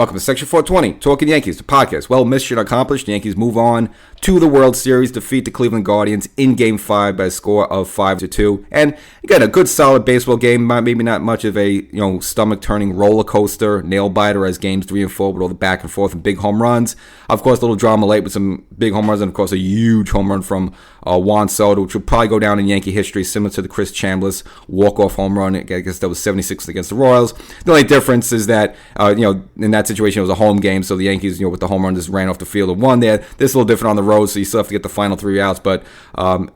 Welcome to Section 420, Talkin Yankees, the podcast. Well, mission accomplished. The Yankees move on to the World Series, defeat the Cleveland Guardians in Game 5 by a score of 5-2. And again, a good, solid baseball game. Maybe not much of a stomach-turning roller coaster, nail-biter as Games 3 and 4 with all the back and forth and big home runs. Of course, a little drama late with some big home runs, and of course, a huge home run from Juan Soto, which will probably go down in Yankee history, similar to the Chris Chambliss walk-off home run. I guess that was 76 against the Royals. The only difference is that, in that situation, it was a home game, so the Yankees, with the home run, just ran off the field and won there. This is a little different on the road, so you still have to get the final 3 outs, but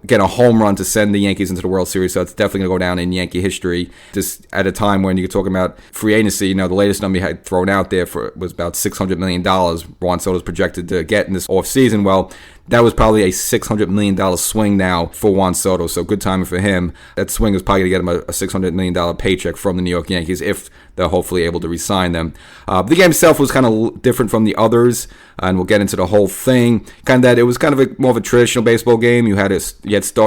again, a home run to send the Yankees into the World Series, so it's definitely going to go down in Yankee history. Just at a time when you're talking about free agency, the latest number he had thrown out there was about $600 million Juan Soto was projected to get in this offseason. Well, that was probably a $600 million swing now for Juan Soto, so good timing for him. That swing is probably going to get him a $600 million paycheck from the New York Yankees if they're hopefully able to re-sign them. The game itself was kind of different from the others, and we'll get into the whole thing. It was kind of more of a traditional baseball game. You had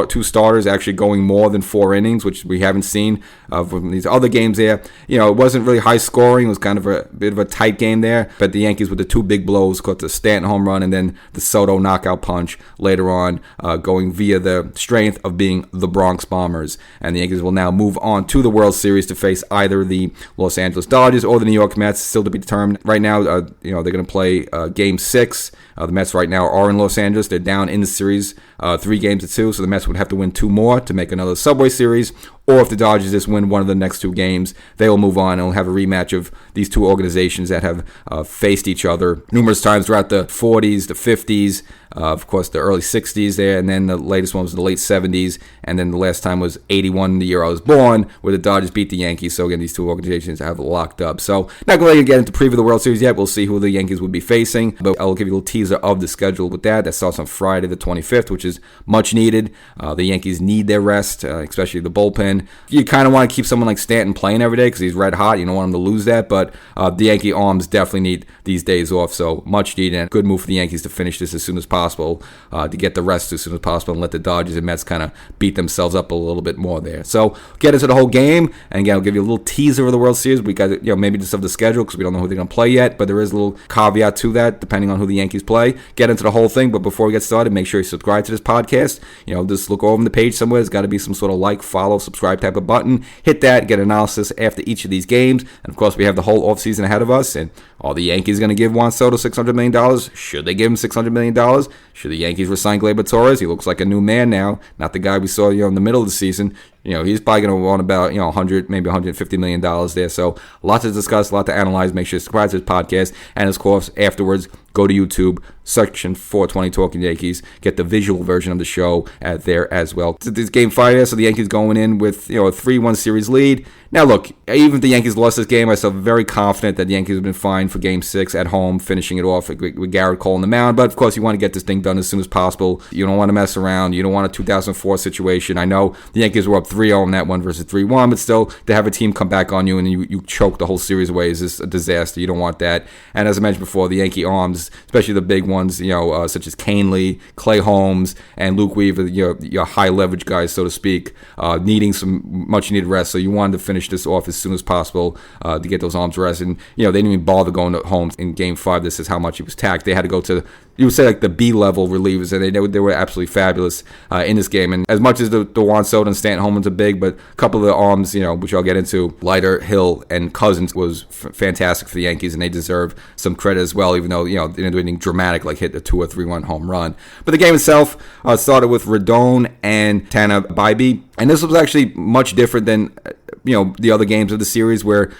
two starters actually going more than 4 innings, which we haven't seen from these other games there. It wasn't really high scoring. It was kind of a bit of a tight game there, but the Yankees with the 2 big blows, caught the Stanton home run and then the Soto knockout punch later on, going via the strength of being the Bronx Bombers. And the Yankees will now move on to the World Series to face either the Los Angeles Dodgers or the New York Mets, still to be determined. Right now, they're going to play Game 6. The Mets right now are in Los Angeles. They're down in the series 3-2, so the Mets would have to win 2 more to make another Subway Series. Or if the Dodgers just win one of the next 2 games, they will move on and will have a rematch of these 2 organizations that have faced each other numerous times throughout the 40s, the 50s, of course the early 60s there, and then the latest one was the late 70s, and then the last time was 81, the year I was born, where the Dodgers beat the Yankees. So again, these 2 organizations have locked up. So not going to get into preview the World Series yet. We'll see who the Yankees will be facing, but I'll give you a little teaser of the schedule with that. That starts on Friday the 25th, which is much needed. The Yankees need their rest, especially the bullpen. You kind of want to keep someone like Stanton playing every day because he's red hot. You don't want him to lose that, but the Yankee arms definitely need these days off, so much needed, and good move for the Yankees to finish this as soon as possible, to get the rest as soon as possible and let the Dodgers and Mets kind of beat themselves up a little bit more there. So get into the whole game, and again, I'll give you a little teaser of the World Series. We got maybe just of the schedule because we don't know who they're going to play yet, but there is a little caveat to that depending on who the Yankees play. Get into the whole thing, but before we get started, make sure you subscribe to this podcast. Just look over on the page somewhere. There's got to be some sort of like, follow, subscribe type of button. Hit that, get analysis after each of these games. And of course, we have the whole offseason ahead of us. And are the Yankees going to give Juan Soto $600 million? Should they give him $600 million? Should the Yankees resign Gleyber Torres? He looks like a new man now, not the guy we saw in the middle of the season. He's probably going to want about 100, maybe $150 million there. So a lot to discuss, a lot to analyze. Make sure you subscribe to this podcast. And of course, afterwards, go to YouTube, Section 420 Talkin Yankees. Get the visual version of the show there as well. This Game 5, so the Yankees going in with a 3-1 series lead. Now look, even if the Yankees lost this game, I feel very confident that the Yankees have been fine for Game 6 at home, finishing it off with Garrett Cole on the mound. But of course, you want to get this thing done as soon as possible. You don't want to mess around. You don't want a 2004 situation. I know the Yankees were up 3-0 in that one versus 3-1, but still, to have a team come back on you and you choke the whole series away is just a disaster. You don't want that. And as I mentioned before, the Yankee arms, especially the big ones, such as Canely, Clay Holmes, and Luke Weaver, your high leverage guys, so to speak, needing some much needed rest. So you wanted to finish this off as soon as possible to get those arms rest. And they didn't even bother going to Holmes in Game 5. This is how much he was taxed. They had to go to, you would say, like the B-level relievers, and they were absolutely fabulous in this game. And as much as the Juan Soto and Stanton home runs are big, but a couple of the arms, which I'll get into, Leiter, Hill, and Cousins was fantastic for the Yankees, and they deserve some credit as well, even though they didn't do anything dramatic like hit a 2 or 3-1 home run. But the game itself started with Rodon and Tanner Bybee, and this was actually much different than the other games of the series, where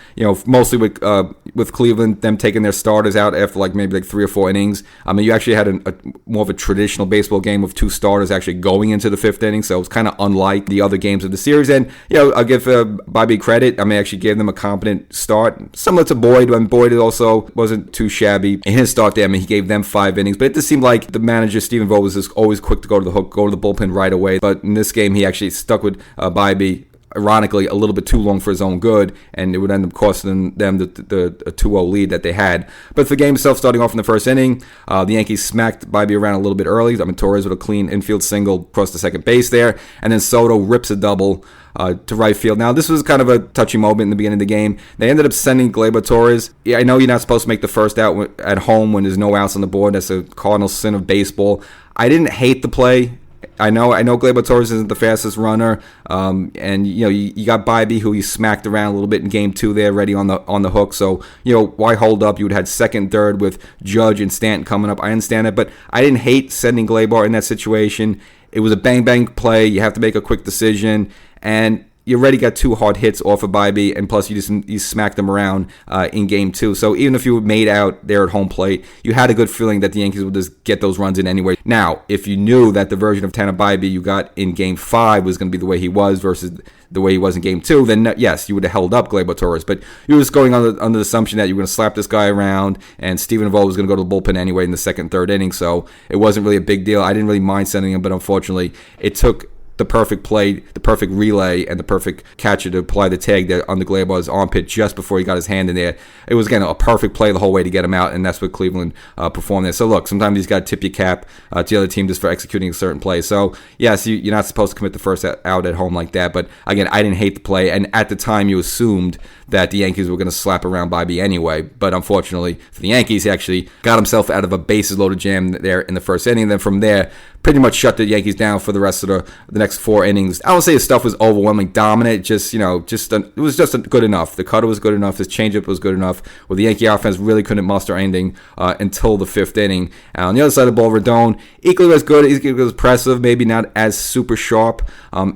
mostly with Cleveland, them taking their starters out after maybe 3 or 4 innings. I mean, you actually had a more of a traditional baseball game with 2 starters actually going into the 5th inning, so it was kind of unlike the other games of the series. And I'll give Bybee credit. I mean, actually gave them a competent start, similar to Boyd, when Boyd also wasn't too shabby in his start there. I mean, he gave them 5 innings, but it just seemed like the manager Stephen Vogt was just always quick to go to the hook, go to the bullpen right away. But in this game, he actually stuck with Bybee ironically, a little bit too long for his own good, and it would end up costing them the 2-0 lead that they had. But for the game itself, starting off in the first inning, the Yankees smacked Bybee around a little bit early. I mean, Torres with a clean infield single across the second base there, and then Soto rips a double to right field. Now, this was kind of a touchy moment in the beginning of the game. They ended up sending Gleyber Torres. Yeah, I know you're not supposed to make the first out at home when there's no outs on the board. That's a cardinal sin of baseball. I didn't hate the play. I know Gleyber Torres isn't the fastest runner, and you got Bybee, who you smacked around a little bit in game 2 there, ready on the hook. So why hold up? You would have had second, third with Judge and Stanton coming up. I understand it, but I didn't hate sending Gleyber in that situation. It was a bang play. You have to make a quick decision, and you already got 2 hard hits off of Bybee, and plus you smacked them around in game 2. So even if you were made out there at home plate, you had a good feeling that the Yankees would just get those runs in anyway. Now, if you knew that the version of Tanner Bybee you got in game 5 was going to be the way he was versus the way he was in game 2, then yes, you would have held up Gleyber Torres. But you were just going under the assumption that you were going to slap this guy around, and Stephen Vogt was going to go to the bullpen anyway in the second, third inning. So it wasn't really a big deal. I didn't really mind sending him, but unfortunately, it took the perfect play, the perfect relay, and the perfect catcher to apply the tag there on the Gleyber's armpit just before he got his hand in there. It was, again, a perfect play the whole way to get him out, and that's what Cleveland performed there. So, look, sometimes you just got to tip your cap to the other team just for executing a certain play. So, yes, you're not supposed to commit the first out at home like that, but, again, I didn't hate the play, and at the time you assumed that the Yankees were going to slap around Bybee anyway, but unfortunately for the Yankees, he actually got himself out of a bases-loaded jam there in the first inning, and then from there, pretty much shut the Yankees down for the rest of the next 4 innings. I don't say his stuff was overwhelming dominant, it was just good enough. The cutter was good enough, his changeup was good enough, where the Yankee offense really couldn't muster anything until the 5th inning. On the other side of the ball, Rodon, equally as good, equally as impressive, maybe not as super sharp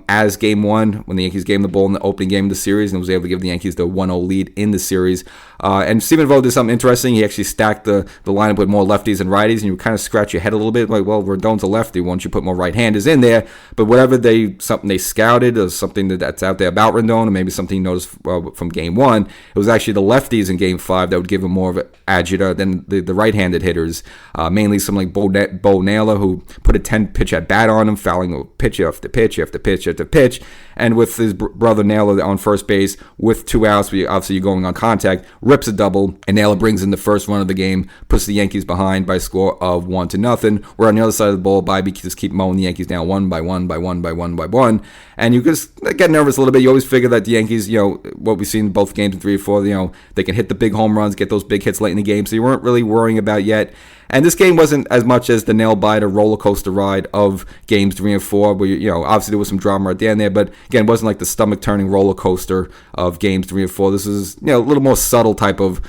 as game 1 when the Yankees gave him the ball in the opening game of the series and was able to give the Yankees the 1-0 lead in the series. And Stephen Vogt did something interesting. He actually stacked the lineup with more lefties and righties, and you kind of scratch your head a little bit, like, well, Rodon's a lefty. Why don't you put more right-handers in there? But whatever something they scouted or something that's out there about Rodon, or maybe something you noticed from game 1, it was actually the lefties in game 5 that would give him more of an agita than the right-handed hitters. Mainly someone like Bo Naylor, who put a 10-pitch at bat on him, fouling pitch after pitch after pitch after pitch. And with his brother Naylor on first base with 2 outs, obviously you're going on contact, rips a double, and Naylor brings in the first run of the game, puts the Yankees behind by a score of 1-0. Where on the other side of the ball, Bybee just keep mowing the Yankees down one by one. And you just get nervous a little bit. You always figure that the Yankees, what we've seen in both games in 3 or 4, they can hit the big home runs, get those big hits late in the game. So you weren't really worrying about yet. And this game wasn't as much as the nail-biter roller coaster ride of games 3 and 4, where obviously there was some drama at the end there, but again, it wasn't like the stomach-turning roller coaster of games 3 and 4. This is a little more subtle type of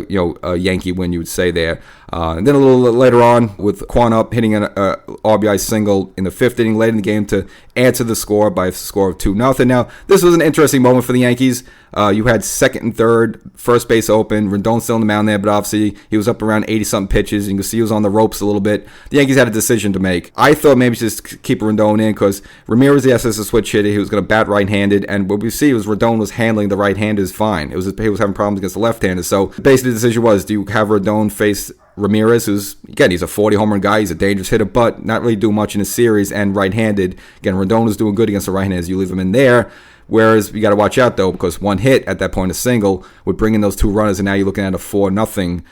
Yankee win, you would say there. And then a little later on, with Quan up hitting an RBI single in the 5th inning, late in the game to answer the score by a score of 2-0. Now, this was an interesting moment for the Yankees. You had second and third, first base open, Rendon still on the mound there, but obviously he was up around 80-something pitches. You can see he was on the ropes a little bit. The Yankees had a decision to make. I thought maybe just keep Rendon in because Ramirez, yes, is a switch hitter. He was going to bat right-handed, and what we see was Rendon was handling the right-handers fine. He was having problems against the left-handers. So basically the decision was, do you have Rendon face Ramirez, who's, again, he's a 40 home run guy, he's a dangerous hitter, but not really doing much in the series, and right-handed. Again, Rendon is doing good against the right-handers. You leave him in there. Whereas you got to watch out, though, because one hit at that point, a single, would bring in those 2 runners, and now you're looking at a 4-0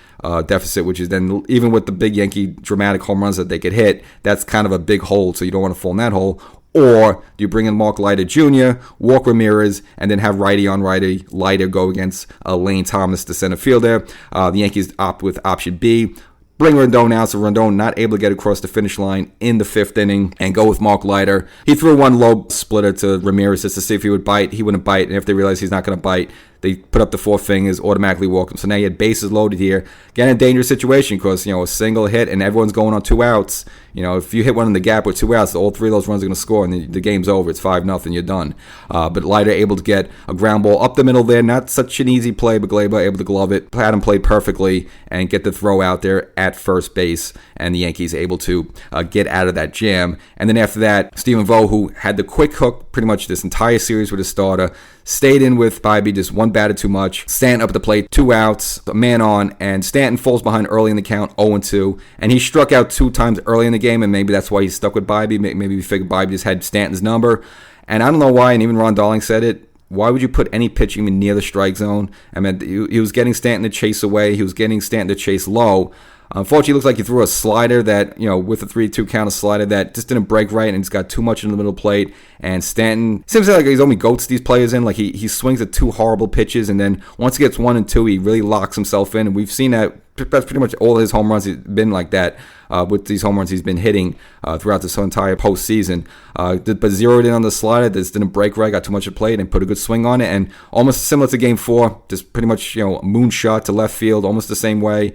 deficit, which is then, even with the big Yankee dramatic home runs that they could hit, that's kind of a big hole, so you don't want to fall in that hole. Or do you bring in Mark Leiter Jr., walk Ramirez, and then have righty on righty Leiter go against Lane Thomas, the center fielder? The Yankees opt with option B. Bring Rendon out, so Rendon not able to get across the finish line in the 5th inning, and go with Mark Leiter. He threw one low splitter to Ramirez just to see if he would bite. He wouldn't bite, and if they realized he's not going to bite, they put up the 4 fingers, automatically walk him. So now you had bases loaded here. Again, a dangerous situation because, a single hit and everyone's going on 2 outs. If you hit one in the gap with 2 outs, all 3 of those runs are going to score and the game's over. It's 5-0, you're done. But Leiter able to get a ground ball up the middle there. Not such an easy play, but Gleyber able to glove it. Had him play perfectly and get the throw out there at first base. And the Yankees able to get out of that jam. And then after that, Stephen Vogt, who had the quick hook pretty much this entire series with his starter, stayed in with Bybee, just one batter too much. Stanton up at the plate, 2 outs, a man on, and Stanton falls behind early in the count, 0-2. And he struck out 2 times early in the game, and maybe that's why he's stuck with Bybee. Maybe we figured Bybee just had Stanton's number. And I don't know why, and even Ron Darling said it, why would you put any pitch even near the strike zone? I mean, he was getting Stanton to chase away. He was getting Stanton to chase low. Unfortunately, it looks like he threw a slider that, with a 3-2 counter slider that just didn't break right, and he's got too much in the middle plate. And Stanton seems like he's only goats these players in. Like he swings at 2 horrible pitches, and then once he gets 1 and 2, he really locks himself in. And we've seen that. That's pretty much all his home runs. He's been like that with these home runs he's been hitting throughout this entire postseason. But zeroed in on the slider, this didn't break right, got too much to play, and put a good swing on it. And almost similar to Game 4, just pretty much a moonshot to left field, almost the same way.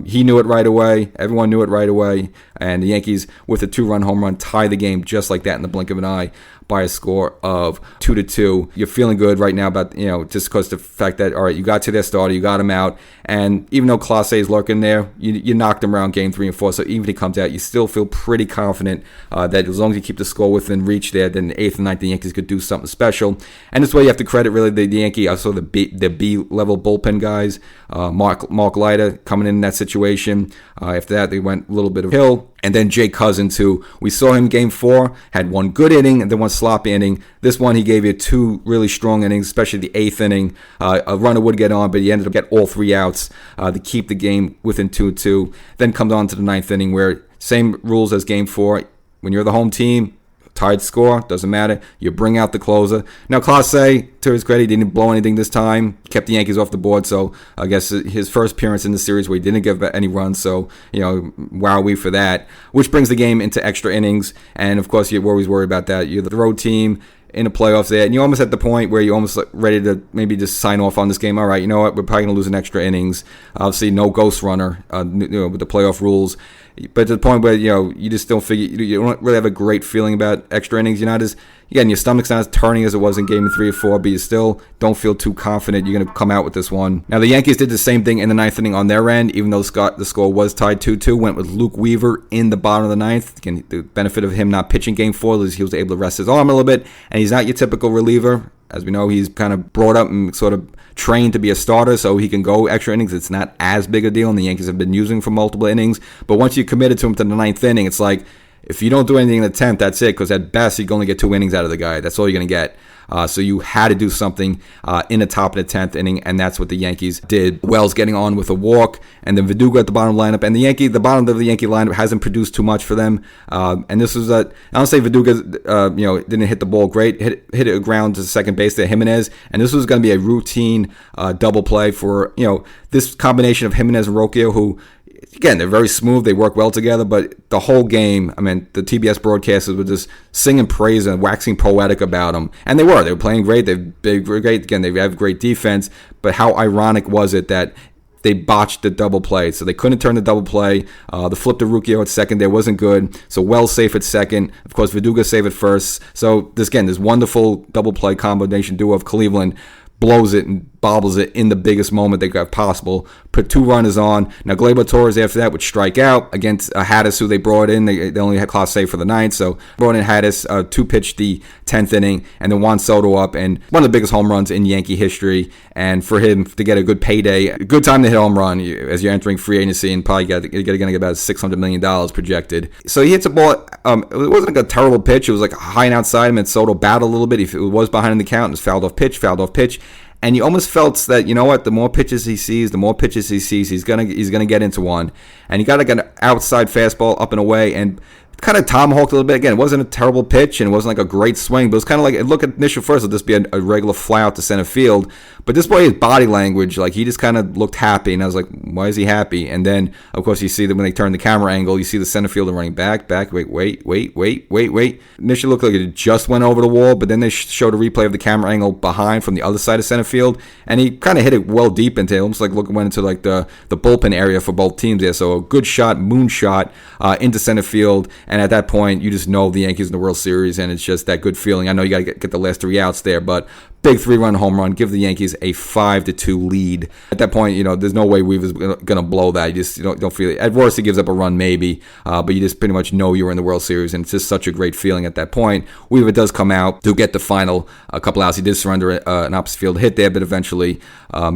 He knew it right away. Everyone knew it right away. And the Yankees, with a 2-run home run, tie the game just like that in the blink of an eye by a score of 2-2. You're feeling good right now about, just because the fact that, all right, you got to their starter, you got him out, and even though Clase is lurking there, you knocked him around Game 3 and 4, so even if he comes out, you still feel pretty confident that as long as you keep the score within reach there, then the 8th and 9th, the Yankees could do something special. And this way you have to credit really the Yankee, also the B-level bullpen guys, Mark Leiter coming in that situation. After that, they went a little bit of hill. And then Jake Cousins, who we saw him Game 4, had one good inning and then one sloppy inning. This one, he gave you 2 really strong innings, especially the 8th inning. A runner would get on, but he ended up getting all 3 outs to keep the game within 2-2. Then comes on to the 9th inning, where same rules as Game 4. When you're the home team, tied score, doesn't matter. You bring out the closer. Now, Clase, to his credit, he didn't blow anything this time. Kept the Yankees off the board, so I guess his first appearance in the series where he didn't give any runs, so, wowee for that. Which brings the game into extra innings, and of course, you're always worried about that. You're the road team in the playoffs there, and you're almost at the point where you're almost ready to maybe just sign off on this game. All right, you know what? We're probably going to lose an extra innings. Obviously, no ghost runner with the playoff rules. But to the point where, you just don't figure, you don't really have a great feeling about extra innings. You're not as, again, your stomach's not as turning as it was in Game 3 or 4, but you still don't feel too confident you're going to come out with this one. Now, the Yankees did the same thing in the 9th inning on their end, even though the score was tied 2-2, went with Luke Weaver in the bottom of the 9th. Again, the benefit of him not pitching Game 4 is he was able to rest his arm a little bit, and he's not your typical reliever. As we know, he's kind of brought up and sort of trained to be a starter, so he can go extra innings. It's not as big a deal, and the Yankees have been using for multiple innings. But once you committed to him to the 9th inning, it's like, if you don't do anything in the 10th, that's it, because at best, you can only get 2 innings out of the guy. That's all you're going to get. So you had to do something in the top of the 10th inning, and that's what the Yankees did. Wells getting on with a walk, and then Verdugo at the bottom lineup. And the bottom of the Yankee lineup hasn't produced too much for them. And this was I don't say Verdugo, didn't hit the ball great. Hit it a ground to second base there, Jimenez. And this was going to be a routine double play for this combination of Jimenez and Rocchio, who, again, they're very smooth. They work well together. But the whole game, I mean, the TBS broadcasters were just singing praise and waxing poetic about them. And they were. They were playing great. They were great. Again, they have great defense. But how ironic was it that they botched the double play? So they couldn't turn the double play. The flip to Rocchio at second there wasn't good. So Wells safe at second. Of course, Verdugo safe at first. So this wonderful double play combination duo of Cleveland blows it and bobbles it in the biggest moment they got possible. Put 2 runners on. Now, Gleyber Torres after that would strike out against Haddis, who they brought in. They only had Clase for the 9th, so brought in Haddis, 2-pitched the 10th inning, and then Juan Soto up, and one of the biggest home runs in Yankee history. And for him to get a good payday, a good time to hit a home run as you're entering free agency, and probably going to get about $600 million projected. So he hits a ball. It wasn't like a terrible pitch. It was like high and outside him, and Soto battled a little bit. It was behind in the count. It was fouled off pitch. And you almost felt that, you know what, the more pitches he sees, he's gonna get into one. And he got like an outside fastball up and away, and kind of tomahawked a little bit. Again, it wasn't a terrible pitch, and it wasn't like a great swing, but it was kind of like, look at initial first, it'll just be a regular fly out to center field. But this boy, his body language, like, he just kind of looked happy, and I was like, why is he happy? And then, of course, you see that when they turn the camera angle, you see the center fielder running back, wait. Initially looked like it just went over the wall, but then they showed a replay of the camera angle behind from the other side of center field, and he kind of hit it well deep into it, almost like went into like the bullpen area for both teams there. So a good shot, moonshot into center field. And at that point, you just know the Yankees in the World Series, and it's just that good feeling. I know you got to get the last 3 outs there, but big 3-run home run, give the Yankees a 5-2 lead. At that point, there's no way Weaver's going to blow that. You just don't feel it. At worst, he gives up a run maybe, but you just pretty much know you're in the World Series, and it's just such a great feeling at that point. Weaver does come out to get the final a couple outs. He did surrender an opposite field hit there, but eventually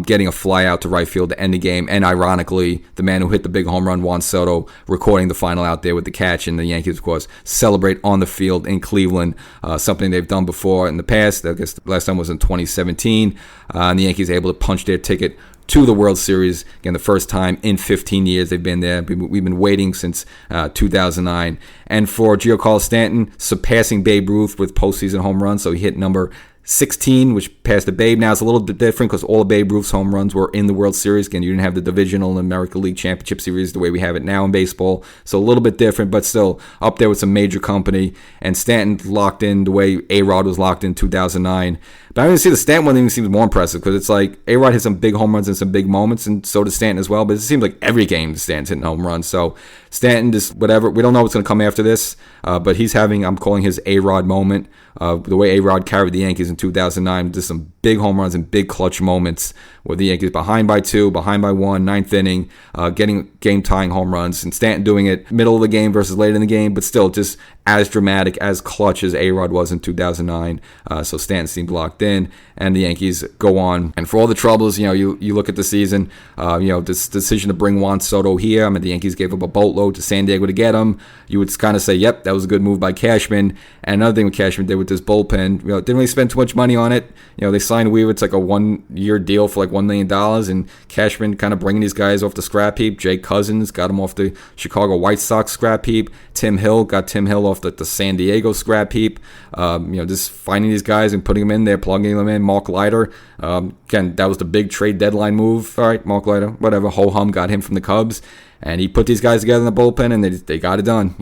getting a fly out to right field to end the game. And ironically, the man who hit the big home run, Juan Soto, recording the final out there with the catch, and the Yankees, of course, celebrate on the field in Cleveland, something they've done before in the past. I guess the last time was in 2017, and the Yankees able to punch their ticket to the World Series. Again, the first time in 15 years they've been there. We've been waiting since 2009. And for Giancarlo Stanton, surpassing Babe Ruth with postseason home runs, so he hit number 16, which passed the Babe. Now it's a little bit different because all of Babe Ruth's home runs were in the World Series. Again, you didn't have the divisional American League Championship Series the way we have it now in baseball. So a little bit different, but still up there with some major company. And Stanton locked in the way A-Rod was locked in 2009. But I even see the Stanton one even seems more impressive because it's like A-Rod hit some big home runs in some big moments, and so does Stanton as well. But it seems like every game Stanton's hitting home runs. So Stanton, just whatever. We don't know what's going to come after this, but he's having, I'm calling his A-Rod moment. The way A-Rod carried the Yankees in 2009, just some big home runs and big clutch moments where the Yankees behind by 2, behind by 1, ninth inning, getting game-tying home runs, and Stanton doing it middle of the game versus late in the game, but still just as dramatic, as clutch as A-Rod was in 2009. So Stanton seemed locked in, and the Yankees go on. And for all the troubles, you look at the season, this decision to bring Juan Soto here. I mean, the Yankees gave up a boatload to San Diego to get him. You would kind of say, yep, that was a good move by Cashman. And another thing with Cashman did with this bullpen, didn't really spend too much money on it. They signed Weaver. It's like a 1-year deal for like $1 million, and Cashman kind of bringing these guys off the scrap heap. Jake Cousins got him off the Chicago White Sox scrap heap. Tim Hill got Tim Hill off the San Diego scrap heap. Just finding these guys and putting them in there, plugging them in. Mark Leiter, again, that was the big trade deadline move. All right, Mark Leiter, whatever. Ho-hum got him from the Cubs. And he put these guys together in the bullpen, and they got it done,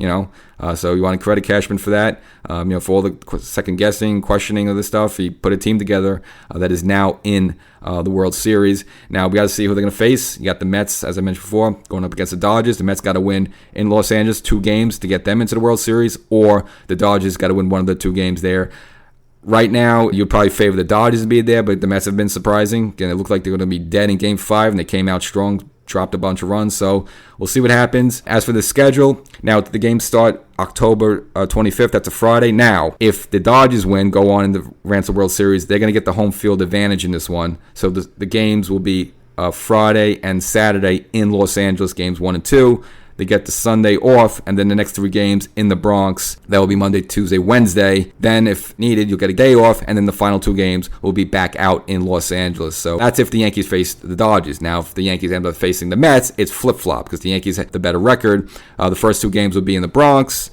So you want to credit Cashman for that, for all the second-guessing, questioning of this stuff. He put a team together that is now in the World Series. Now, we got to see who they're going to face. You got the Mets, as I mentioned before, going up against the Dodgers. The Mets got to win in Los Angeles 2 games to get them into the World Series, or the Dodgers got to win one of the 2 games there. Right now, you'd probably favor the Dodgers to be there, but the Mets have been surprising. Again, it looked like they're going to be dead in Game 5, and they came out strong, dropped a bunch of runs, so we'll see what happens. As for the schedule, now the games start October 25th. That's a Friday. Now, if the Dodgers win, go on in the Ransom World Series, they're going to get the home field advantage in this one. So the games will be Friday and Saturday in Los Angeles, games 1 and 2. They get the Sunday off, and then the next 3 games in the Bronx. That will be Monday, Tuesday, Wednesday. Then, if needed, you'll get a day off, and then the final 2 games will be back out in Los Angeles. So that's if the Yankees face the Dodgers. Now, if the Yankees end up facing the Mets, it's flip-flop because the Yankees have the better record. The first 2 games will be in the Bronx.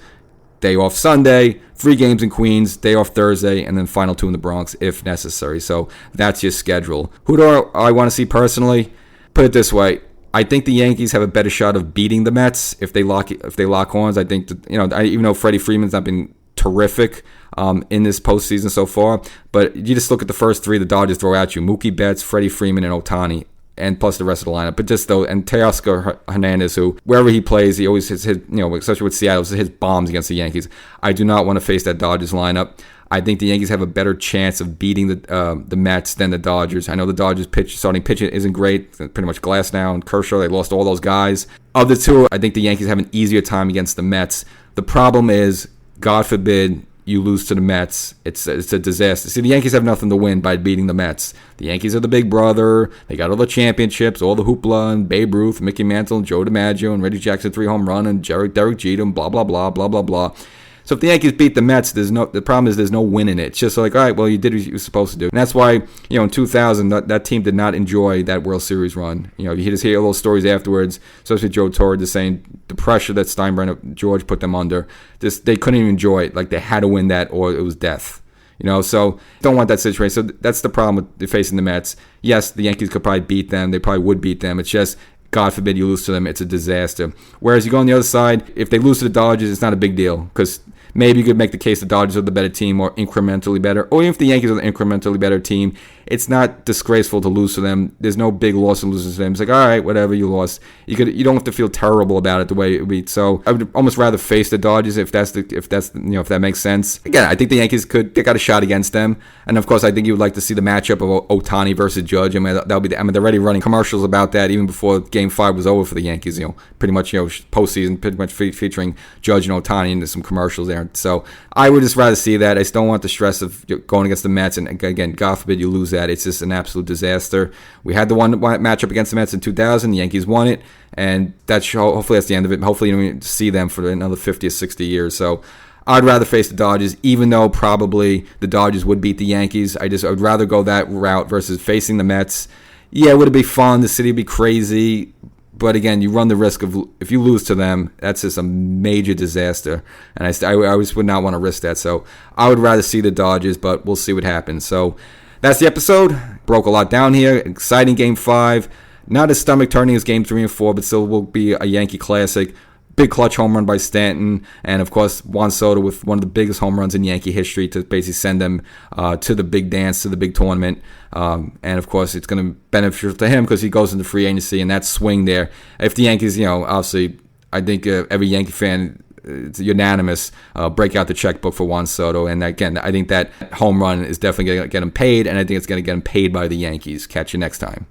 Day off Sunday, 3 games in Queens, day off Thursday, and then final 2 in the Bronx if necessary. So that's your schedule. Who do I want to see personally? Put it this way. I think the Yankees have a better shot of beating the Mets if they lock horns. I think that, even though Freddie Freeman's not been terrific in this postseason so far, but you just look at the first 3 the Dodgers throw at you: Mookie Betts, Freddie Freeman, and Ohtani, and plus the rest of the lineup. But just though, and Teoscar Hernandez, who wherever he plays, he always hits especially with Seattle, hits bombs against the Yankees. I do not want to face that Dodgers lineup. I think the Yankees have a better chance of beating the Mets than the Dodgers. I know the Dodgers starting pitching isn't great. Pretty much Glass now and Kershaw. They lost all those guys. Of the 2, I think the Yankees have an easier time against the Mets. The problem is, God forbid you lose to the Mets. It's a disaster. See, the Yankees have nothing to win by beating the Mets. The Yankees are the big brother. They got all the championships, all the hoopla, and Babe Ruth, Mickey Mantle, and Joe DiMaggio, and Reggie Jackson 3 home run, and Derek Jeter, blah, blah, blah, blah, blah, blah. So if the Yankees beat the Mets, the problem is there's no win in it. It's just like, all right, well, you did what you were supposed to do. And that's why, in 2000, that team did not enjoy that World Series run. You just hear little stories afterwards, especially Joe Torre just saying the pressure that Steinbrenner, George put them under, they couldn't even enjoy it. Like, they had to win that or it was death. So don't want that situation. So that's the problem with facing the Mets. Yes, the Yankees could probably beat them. They probably would beat them. It's just, God forbid you lose to them, it's a disaster. Whereas you go on the other side, if they lose to the Dodgers, it's not a big deal because maybe you could make the case the Dodgers are the better team or incrementally better. Or even if the Yankees are the incrementally better team, it's not disgraceful to lose to them. There's no big loss and losing to them. It's like, all right, whatever, you lost. You don't have to feel terrible about it the way it would be. So I would almost rather face the Dodgers if that makes sense. Again, I think the Yankees they got a shot against them, and of course, I think you would like to see the matchup of Ohtani versus Judge. I mean, they're already running commercials about that even before Game 5 was over for the Yankees. Pretty much, postseason, pretty much featuring Judge and Ohtani into some commercials there. So I would just rather see that. I just don't want the stress of going against the Mets, and again, God forbid you lose that. It's just an absolute disaster. We had the one matchup against the Mets in 2000. The Yankees won it, and hopefully that's the end of it. Hopefully you don't see them for another 50 or 60 years. So I'd rather face the Dodgers, even though probably the Dodgers would beat the Yankees. I would rather go that route versus facing the Mets. Yeah, would it be fun? The city would be crazy. But again, you run the risk of, if you lose to them, that's just a major disaster. And I always would not want to risk that. So I would rather see the Dodgers, but we'll see what happens. So that's the episode. Broke a lot down here. Exciting Game 5. Not as stomach-turning as Game 3 and 4, but still will be a Yankee classic. Big clutch home run by Stanton, and of course Juan Soto with one of the biggest home runs in Yankee history to basically send them to the big dance, to the big tournament. And of course it's going to be beneficial to him because he goes into free agency, and that swing there. If the Yankees, obviously, I think every Yankee fan, it's unanimous, break out the checkbook for Juan Soto. And again, I think that home run is definitely going to get him paid, and I think it's going to get him paid by the Yankees. Catch you next time.